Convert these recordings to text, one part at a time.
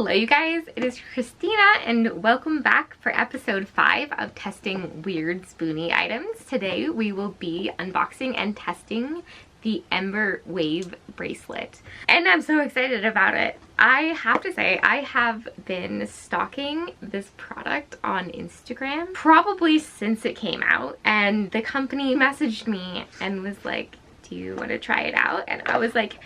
Hello you guys, it is Christina and welcome back for episode 5 of testing weird Spoonie items. Today we will be unboxing and testing the Embr Wave bracelet and I'm so excited about it. I have to say I have been stalking this product on Instagram probably since it came out, and the company messaged me and was like, do you want to try it out? And I was like,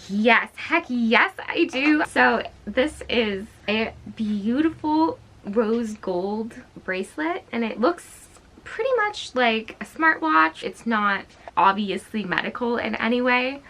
yes, heck yes I do. So this is a beautiful rose gold bracelet and it looks pretty much like a smartwatch. It's not obviously medical in any way,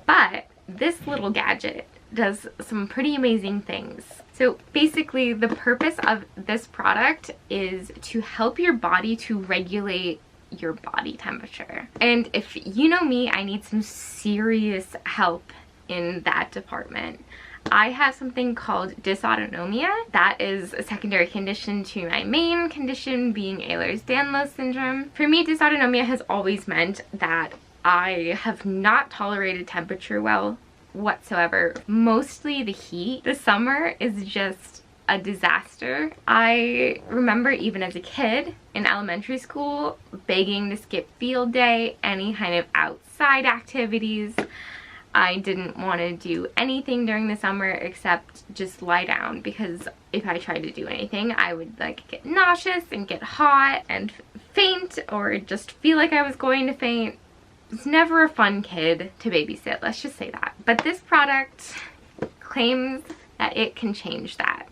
but this little gadget does some pretty amazing things. So basically the purpose of this product is to help your body to regulate your body temperature. And if you know me, I need some serious help in that department. I have something called dysautonomia. That is a secondary condition to my main condition being Ehlers-Danlos syndrome. For me, dysautonomia has always meant that I have not tolerated temperature well whatsoever, mostly the heat. The summer is just a disaster. I remember even as a kid in elementary school begging to skip field day, any kind of outside activities. I didn't want to do anything during the summer except just lie down, because if I tried to do anything I would like get nauseous and get hot and faint, or just feel like I was going to faint. It's never a fun kid to babysit, let's just say that. But this product claims that it can change that,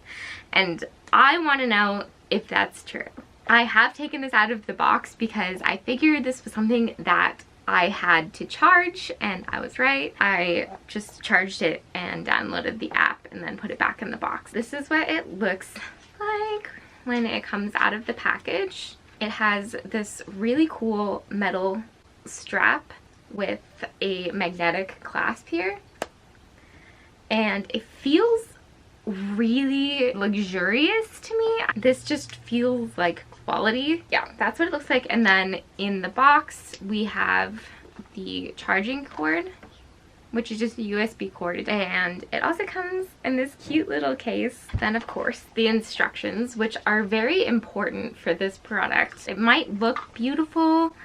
and I want to know if that's true. I have taken this out of the box because I figured this was something that I had to charge, and I was right. I just charged it and downloaded the app and then put it back in the box. This is what it looks like when it comes out of the package. It has this really cool metal strap with a magnetic clasp here, and it feels really luxurious to me. This just feels like quality. Yeah, that's what it looks like. And then in the box we have the charging cord, which is just a USB cord, and it also comes in this cute little case. Then of course the instructions, which are very important for this product. It might look beautiful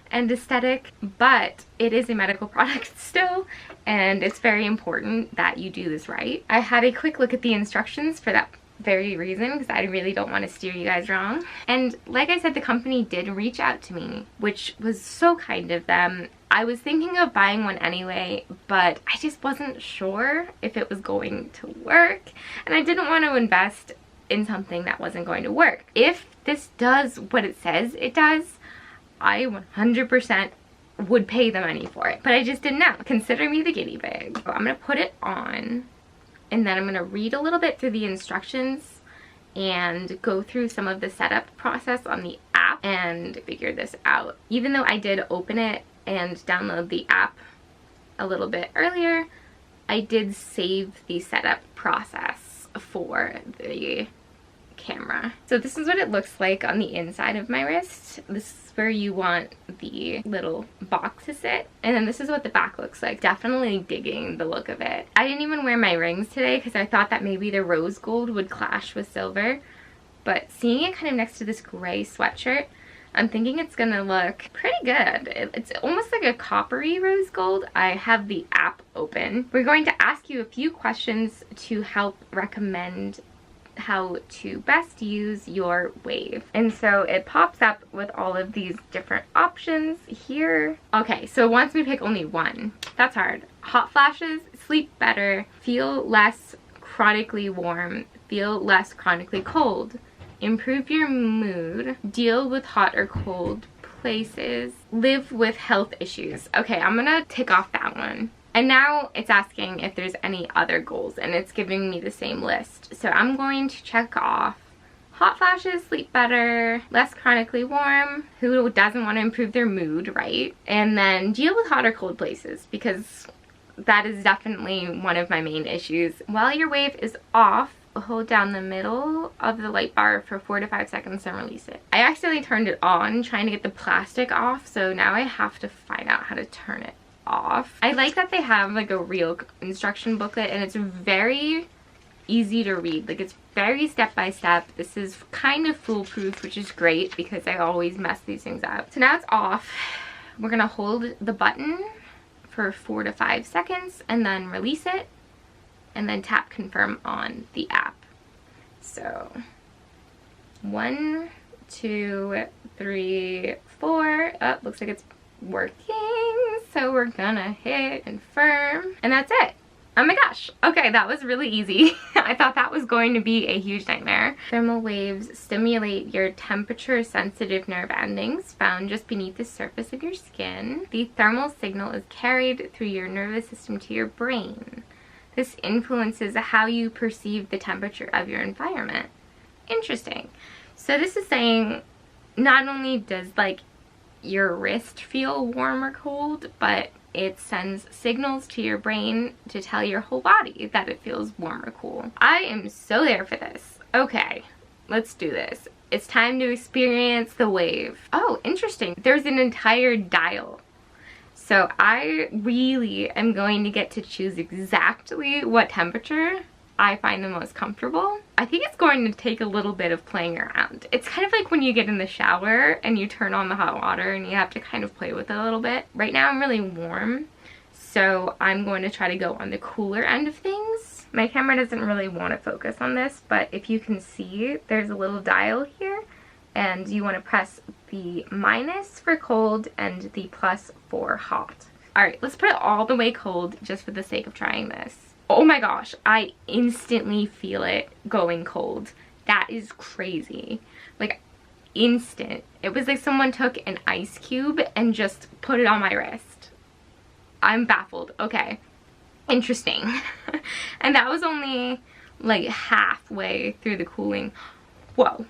and aesthetic, but it is a medical product still, and it's very important that you do this right. I had a quick look at the instructions for that very reason, because I really don't want to steer you guys wrong. And like I said, the company did reach out to me, which was so kind of them. I was thinking of buying one anyway, but I just wasn't sure if it was going to work, and I didn't want to invest in something that wasn't going to work. If this does what it says it does, I 100% would pay the money for it, but I just didn't know. Consider me the guinea pig. So I'm gonna put it on, and then I'm gonna read a little bit through the instructions and go through some of the setup process on the app and figure this out. Even though I did open it and download the app a little bit earlier, I did save the setup process for the camera. So this is what it looks like on the inside of my wrist. This is where you want the little box to sit, and then this is what the back looks like. Definitely digging the look of it. I didn't even wear my rings today because I thought that maybe the rose gold would clash with silver, but seeing it kind of next to this gray sweatshirt, I'm thinking it's gonna look pretty good. It's almost like a coppery rose gold. I have the app open. We're going to ask you a few questions to help recommend how to best use your wave. And so it pops up with all of these different options here. Okay, so it wants me to pick only one. That's hard. Hot flashes, sleep better, feel less chronically warm, feel less chronically cold, improve your mood, deal with hot or cold places, live with health issues. Okay, I'm gonna tick off that one. And now it's asking if there's any other goals, and it's giving me the same list. So I'm going to check off hot flashes, sleep better, less chronically warm, who doesn't want to improve their mood, right? And then deal with hot or cold places, because that is definitely one of my main issues. While your wave is off, hold down the middle of the light bar for 4 to 5 seconds and release it. I accidentally turned it on trying to get the plastic off, so now I have to find out how to turn it off. I like that they have like a real instruction booklet, and it's very easy to read. Like, it's very step by step. This is kind of foolproof, which is great because I always mess these things up. So now it's off. We're gonna hold the button for 4 to 5 seconds and then release it and then tap confirm on the app. So 1, 2, 3, 4. Oh, looks like it's working. So we're gonna hit confirm and that's it. Oh my gosh. Okay, that was really easy. I thought that was going to be a huge nightmare. Thermal waves stimulate your temperature-sensitive nerve endings found just beneath the surface of your skin. The thermal signal is carried through your nervous system to your brain. This influences how you perceive the temperature of your environment. Interesting. So this is saying not only does like your wrist feel warm or cold, but it sends signals to your brain to tell your whole body that it feels warm or cool. I am so there for this. Okay, let's do this. It's time to experience the wave. Oh, interesting. There's an entire dial. So I really am going to get to choose exactly what temperature I find the most comfortable. I think it's going to take a little bit of playing around. It's kind of like when you get in the shower and you turn on the hot water and you have to kind of play with it a little bit. Right now I'm really warm, so I'm going to try to go on the cooler end of things. My camera doesn't really want to focus on this, but if you can see, there's a little dial here, and you want to press the minus for cold and the plus for hot. Alright, let's put it all the way cold just for the sake of trying this. Oh my gosh, I instantly feel it going cold. That is crazy. Like, instant. It was like someone took an ice cube and just put it on my wrist. I'm baffled. Okay. Interesting. And that was only like halfway through the cooling. Whoa.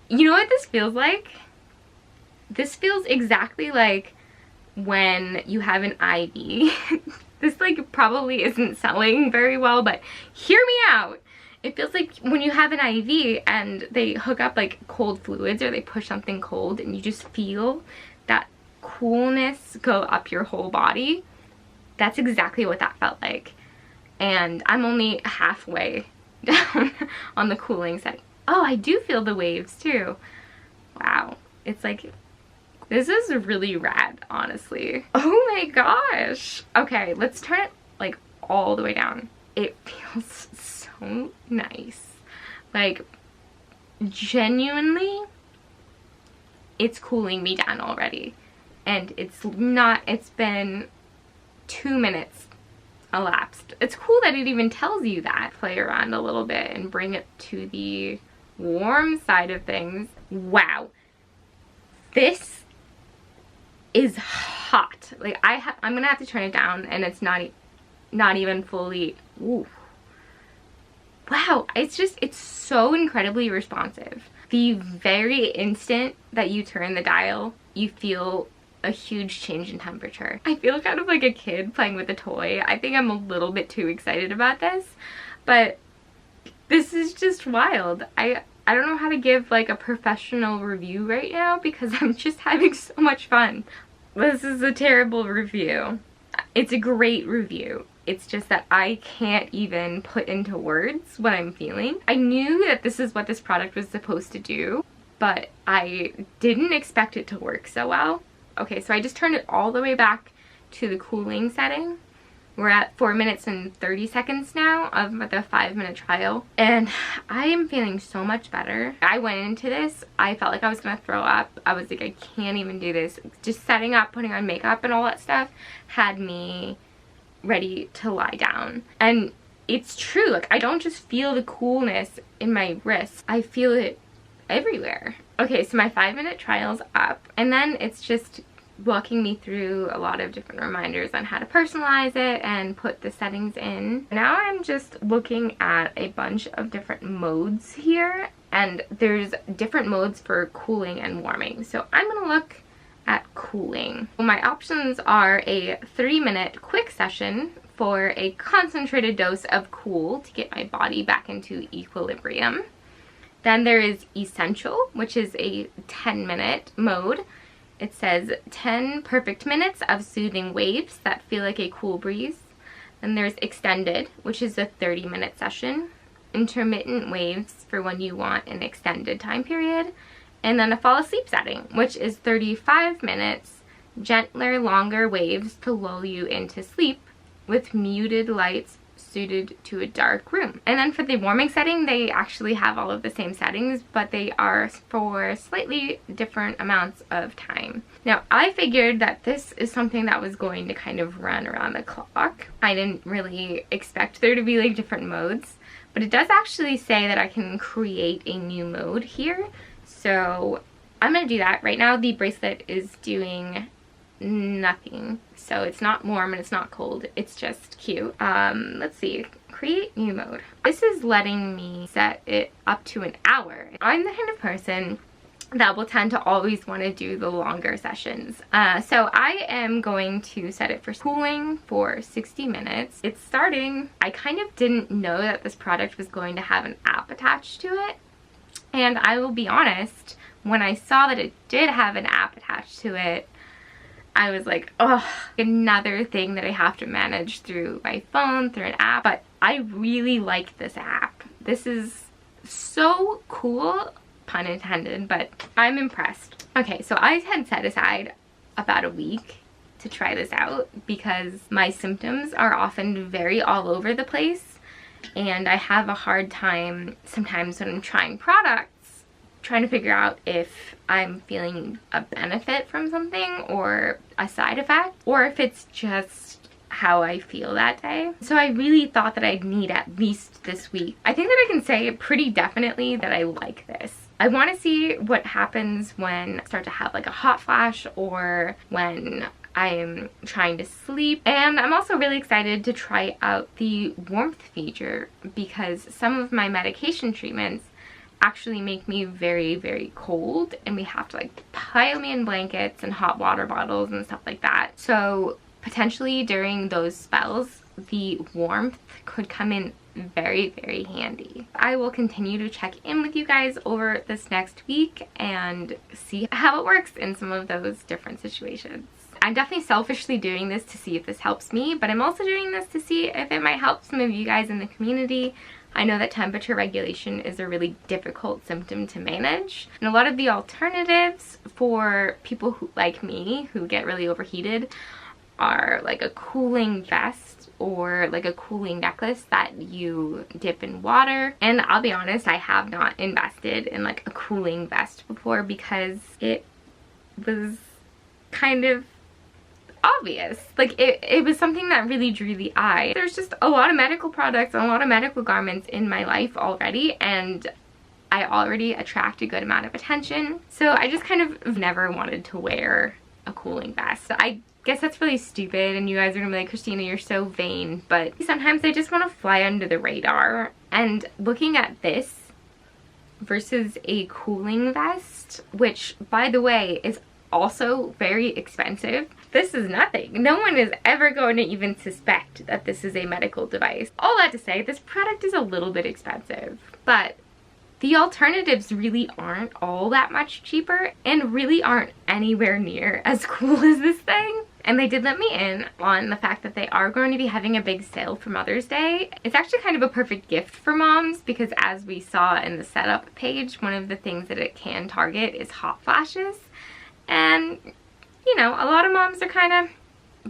You know what this feels like? This feels exactly like when you have an IV. This like probably isn't selling very well, but hear me out. It feels like when you have an IV and they hook up like cold fluids or they push something cold and you just feel that coolness go up your whole body. That's exactly what that felt like. And I'm only halfway down on the cooling setting. Oh, I do feel the waves too. Wow. It's like, this is really rad, honestly. Oh my gosh. Okay, let's turn it like all the way down. It feels so nice. Like, genuinely, it's cooling me down already. And it's been 2 minutes elapsed. It's cool that it even tells you that. Play around a little bit and bring it to the warm side of things. Wow. This is hot. Like, I'm gonna have to turn it down, and it's not even fully. Ooh. Wow, it's so incredibly responsive. The very instant that you turn the dial, you feel a huge change in temperature. I feel kind of like a kid playing with a toy. I think I'm a little bit too excited about this, but this is just wild. I don't know how to give like a professional review right now because I'm just having so much fun. This is a terrible review. It's a great review. It's just that I can't even put into words what I'm feeling. I knew that this is what this product was supposed to do, but I didn't expect it to work so well. Okay, so I just turned it all the way back to the cooling setting. We're at 4 minutes and 30 seconds now of the 5-minute trial, and I am feeling so much better. I went into this, I felt like I was gonna throw up. I was like, I can't even do this. Just setting up, putting on makeup and all that stuff had me ready to lie down. And it's true, like, I don't just feel the coolness in my wrists, I feel it everywhere. Okay, so my 5-minute trial's up, and then it's just walking me through a lot of different reminders on how to personalize it and put the settings in. Now I'm just looking at a bunch of different modes here, and there's different modes for cooling and warming. So I'm gonna look at cooling. My options are a 3-minute quick session for a concentrated dose of cool to get my body back into equilibrium. Then there is essential, which is a 10-minute mode. It says 10 perfect minutes of soothing waves that feel like a cool breeze. And there's extended, which is a 30-minute session, intermittent waves for when you want an extended time period, and then a fall asleep setting, which is 35 minutes, gentler, longer waves to lull you into sleep with muted lights suited to a dark room. And then for the warming setting, they actually have all of the same settings, but they are for slightly different amounts of time. Now, I figured that this is something that was going to kind of run around the clock. I didn't really expect there to be like different modes, but it does actually say that I can create a new mode here. So I'm gonna do that. Right now the bracelet is doing nothing, so it's not warm and it's not cold, it's just cute. Let's see, create new mode. This is letting me set it up to an hour. I'm the kind of person that will tend to always want to do the longer sessions, so I am going to set it for cooling for 60 minutes. It's starting. I kind of didn't know that this product was going to have an app attached to it, and I will be honest, when I saw that it did have an app attached to it, I was like, oh, another thing that I have to manage through my phone, through an app. But I really like this app. This is so cool, pun intended, but I'm impressed. Okay, so I had set aside about a week to try this out because my symptoms are often very all over the place, and I have a hard time sometimes when I'm trying products trying to figure out if I'm feeling a benefit from something or a side effect, or if it's just how I feel that day. So I really thought that I'd need at least this week. I think that I can say pretty definitely that I like this. I want to see what happens when I start to have like a hot flash or when I'm trying to sleep. And I'm also really excited to try out the warmth feature because some of my medication treatments actually make me very, very cold, and we have to like pile me in blankets and hot water bottles and stuff like that. So potentially during those spells, the warmth could come in very, very handy. I will continue to check in with you guys over this next week and see how it works in some of those different situations. I'm definitely selfishly doing this to see if this helps me, but I'm also doing this to see if it might help some of you guys in the community. I know that temperature regulation is a really difficult symptom to manage, and a lot of the alternatives for people who, like me, who get really overheated are like a cooling vest or like a cooling necklace that you dip in water. And I'll be honest, I have not invested in like a cooling vest before because it was kind of obvious. Like it was something that really drew the eye. There's just a lot of medical products and a lot of medical garments in my life already, and I already attract a good amount of attention. So I just kind of never wanted to wear a cooling vest. I guess that's really stupid, and you guys are gonna be like, Christina, you're so vain, but sometimes I just want to fly under the radar. And looking at this versus a cooling vest, which by the way is also very expensive, this is nothing. No one is ever going to even suspect that this is a medical device. All that to say, this product is a little bit expensive, but the alternatives really aren't all that much cheaper and really aren't anywhere near as cool as this thing. And they did let me in on the fact that they are going to be having a big sale for Mother's Day. It's actually kind of a perfect gift for moms because, as we saw in the setup page, one of the things that it can target is hot flashes. And, you know, a lot of moms are kind of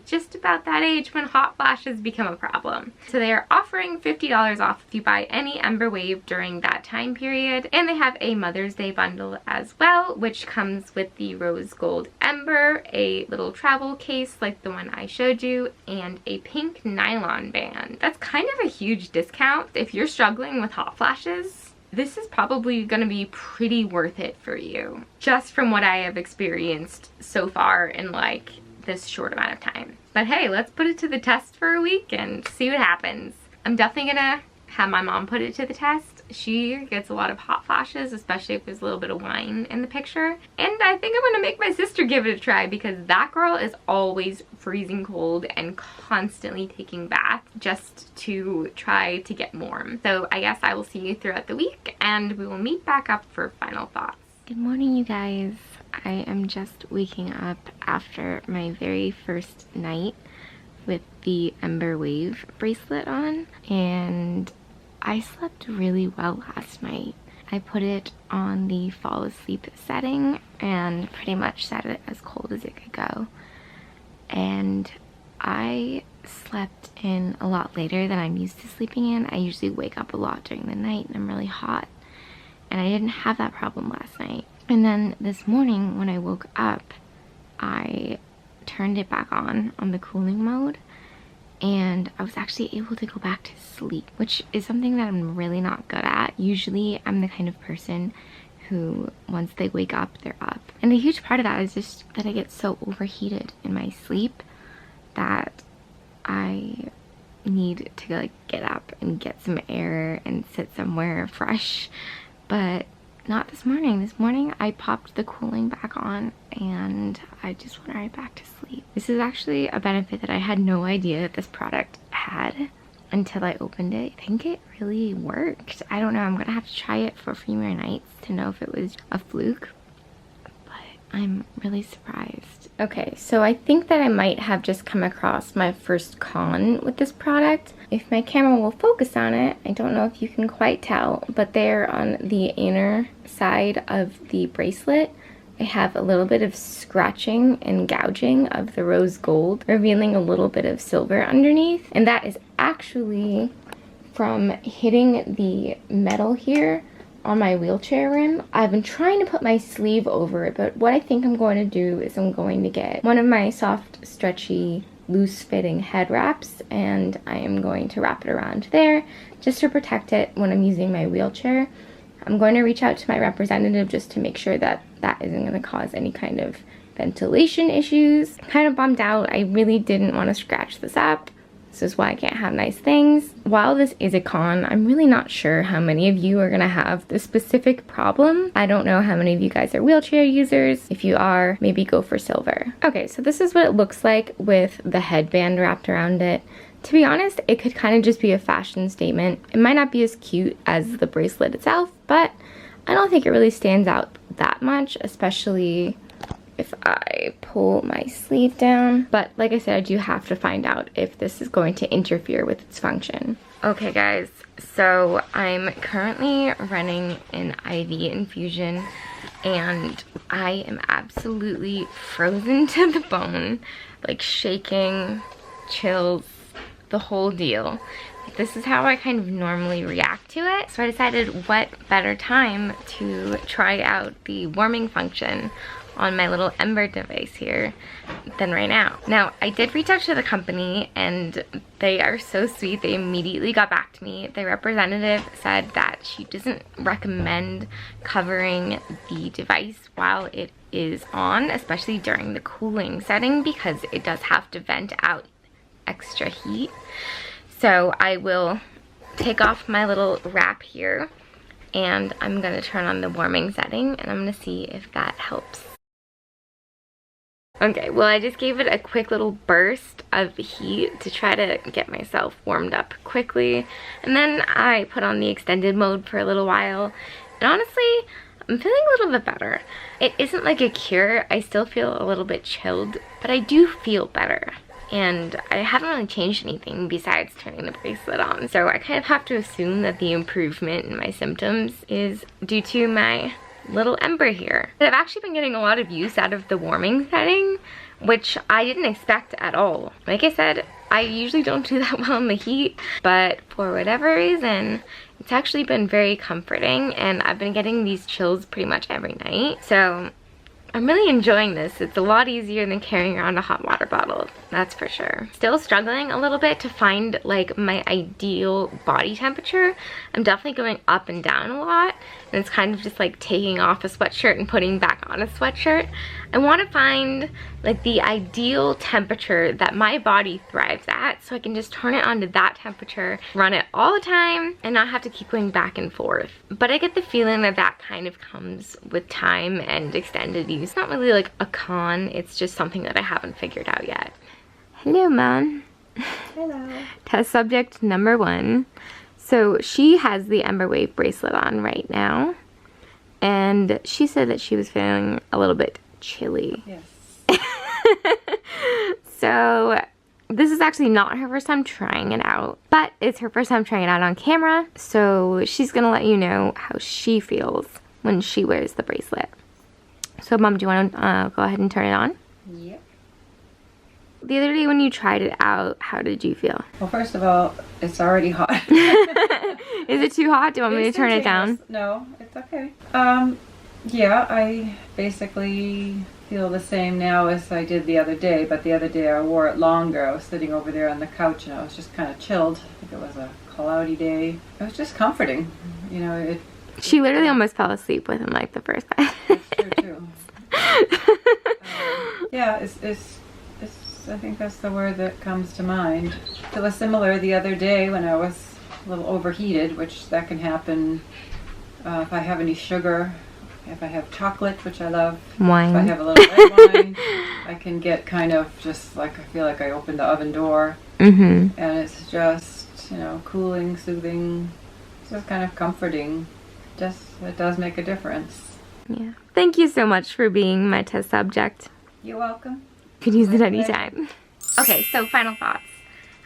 just about that age when hot flashes become a problem. So they are offering $50 off if you buy any Embr Wave during that time period. And they have a Mother's Day bundle as well, which comes with the rose gold Embr, a little travel case like the one I showed you, and a pink nylon band. That's kind of a huge discount. If you're struggling with hot flashes, this is probably going to be pretty worth it for you, just from what I have experienced so far in like this short amount of time. But hey, let's put it to the test for a week and see what happens. I'm definitely gonna have my mom put it to the test. She gets a lot of hot flashes, especially if there's a little bit of wine in the picture. And I think I'm gonna make my sister give it a try because that girl is always freezing cold and constantly taking baths just to try to get warm. So I guess I will see you throughout the week and we will meet back up for final thoughts. Good morning, you guys. I am just waking up after my very first night with the Embr Wave bracelet on, and I slept really well last night. I put it on the fall asleep setting and pretty much set it as cold as it could go. And I slept in a lot later than I'm used to sleeping in. I usually wake up a lot during the night and I'm really hot. And I didn't have that problem last night. And then this morning when I woke up, I turned it back on the cooling mode, and I was actually able to go back to sleep, which is something that I'm really not good at. Usually I'm the kind of person who, once they wake up, they're up. And a huge part of that is just that I get so overheated in my sleep that I need to like get up and get some air and sit somewhere fresh. But not this morning. This morning I popped the cooling back on and I just went right back to sleep. This is actually a benefit that I had no idea that this product had until I opened it. I think it really worked. I don't know. I'm gonna have to try it for a few more nights to know if it was a fluke, but I'm really surprised. Okay, so I think that I might have just come across my first con with this product. If my camera will focus on it, I don't know if you can quite tell, but there on the inner side of the bracelet, I have a little bit of scratching and gouging of the rose gold, revealing a little bit of silver underneath. And that is actually from hitting the metal here on my wheelchair rim. I've been trying to put my sleeve over it, but what I think I'm going to do is I'm going to get one of my soft, stretchy, loose-fitting head wraps, and I am going to wrap it around there just to protect it when I'm using my wheelchair. I'm going to reach out to my representative just to make sure that that isn't going to cause any kind of ventilation issues. Kind of bummed out. I really didn't want to scratch this up. This is why I can't have nice things. While this is a con, I'm really not sure how many of you are gonna have this specific problem. I don't know how many of you guys are wheelchair users. If you are, maybe go for silver. Okay, so this is what it looks like with the headband wrapped around it. To be honest, it could kind of just be a fashion statement. It might not be as cute as the bracelet itself, but I don't think it really stands out that much, especially if I pull my sleeve down. But like I said, I do have to find out if this is going to interfere with its function. Okay guys, so I'm currently running an IV infusion and I am absolutely frozen to the bone, like shaking, chills, the whole deal. This is how I kind of normally react to it. So I decided what better time to try out the warming function on my little Embr device here than right now. Now, I did reach out to the company and they are so sweet. They immediately got back to me. The representative said that she doesn't recommend covering the device while it is on, especially during the cooling setting, because it does have to vent out extra heat. So I will take off my little wrap here and I'm gonna turn on the warming setting and I'm gonna see if that helps. Okay, well I just gave it a quick little burst of heat to try to get myself warmed up quickly. And then I put on the extended mode for a little while. And honestly, I'm feeling a little bit better. It isn't like a cure. I still feel a little bit chilled, but I do feel better. And I haven't really changed anything besides turning the bracelet on. So I kind of have to assume that the improvement in my symptoms is due to my little Embr here. But I've actually been getting a lot of use out of the warming setting, which I didn't expect at all. Like I said, I usually don't do that well in the heat, but for whatever reason, it's actually been very comforting and I've been getting these chills pretty much every night. So I'm really enjoying this. It's a lot easier than carrying around a hot water bottle, that's for sure. Still struggling a little bit to find like my ideal body temperature. I'm definitely going up and down a lot, and it's kind of just like taking off a sweatshirt and putting back on a sweatshirt. I want to find like the ideal temperature that my body thrives at, so I can just turn it onto that temperature, run it all the time, and not have to keep going back and forth. But I get the feeling that that kind of comes with time and extended use. It's not really like a con, it's just something that I haven't figured out yet. Hello, Mom. Hello. Test subject number 1. So she has the Embr Wave bracelet on right now, and she said that she was feeling a little bit chilly. Yes. So This is actually not her first time trying it out, but it's her first time trying it out on camera, so she's gonna let you know how she feels when she wears the bracelet. So Mom, do you want to go ahead and turn it on? Yep. The other day when you tried it out, how did you feel? Well, first of all, it's already hot. Is it too hot? Do you want me to turn it down? No, it's okay. Yeah, I basically feel the same now as I did the other day, but the other day I wore it longer. I was sitting over there on the couch and I was just kind of chilled. I think it was a cloudy day. It was just comforting. You know, she literally almost fell asleep within like the first 5 minutes. That's true too. Yeah, it's I think that's the word that comes to mind. It was similar the other day when I was a little overheated, which that can happen if I have any sugar, if I have chocolate, which I love. Wine. If I have a little red wine, I can get kind of just like, I feel like I opened the oven door. And it's just, you know, cooling, soothing, just kind of comforting. Just, it does make a difference. Yeah. Thank you so much for being my test subject. You're welcome. Could use it anytime. Okay, so final thoughts.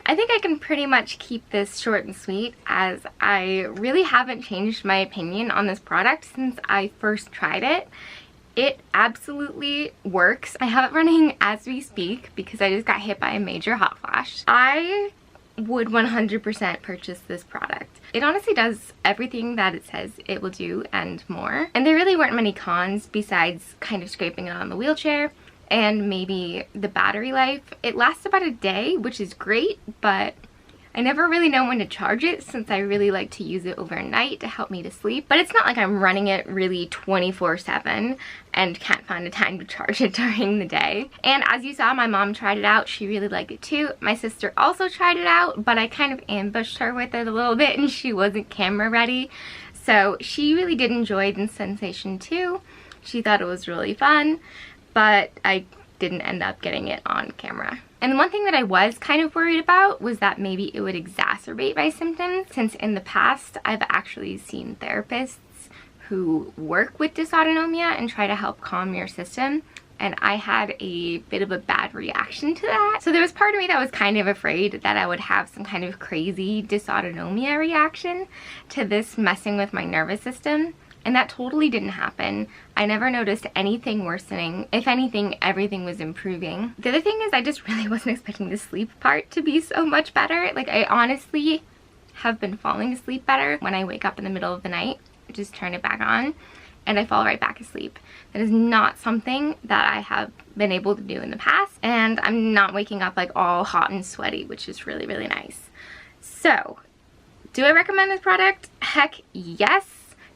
I think I can pretty much keep this short and sweet, as I really haven't changed my opinion on this product since I first tried it. It absolutely works. I have it running as we speak because I just got hit by a major hot flash. I would 100% purchase this product. It honestly does everything that it says it will do and more. And there really weren't many cons besides kind of scraping it on the wheelchair and maybe the battery life. It lasts about a day, which is great, but I never really know when to charge it since I really like to use it overnight to help me to sleep. But it's not like I'm running it really 24/7 and can't find a time to charge it during the day. And as you saw, my mom tried it out. She really liked it too. My sister also tried it out, but I kind of ambushed her with it a little bit and she wasn't camera ready. So she really did enjoy the sensation too. She thought it was really fun, but I didn't end up getting it on camera. And the one thing that I was kind of worried about was that maybe it would exacerbate my symptoms, since in the past I've actually seen therapists who work with dysautonomia and try to help calm your system, and I had a bit of a bad reaction to that. So there was part of me that was kind of afraid that I would have some kind of crazy dysautonomia reaction to this messing with my nervous system. And that totally didn't happen. I never noticed anything worsening. If anything, everything was improving. The other thing is I just really wasn't expecting the sleep part to be so much better. Like, I honestly have been falling asleep better when I wake up in the middle of the night. I just turn it back on and I fall right back asleep. That is not something that I have been able to do in the past. And I'm not waking up like all hot and sweaty, which is really, really nice. So, do I recommend this product? Heck yes.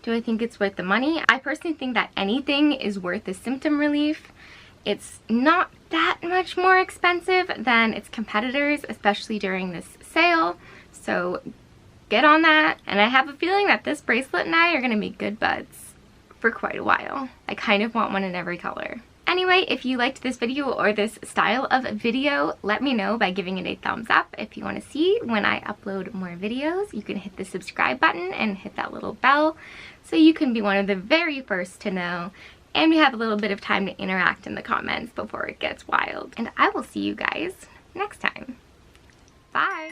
Do I think it's worth the money? I personally think that anything is worth the symptom relief. It's not that much more expensive than its competitors, especially during this sale. So get on that. And I have a feeling that this bracelet and I are gonna be good buds for quite a while. I kind of want one in every color. Anyway, if you liked this video or this style of video, let me know by giving it a thumbs up. If you want to see when I upload more videos, you can hit the subscribe button and hit that little bell so you can be one of the very first to know. And we have a little bit of time to interact in the comments before it gets wild. And I will see you guys next time. Bye!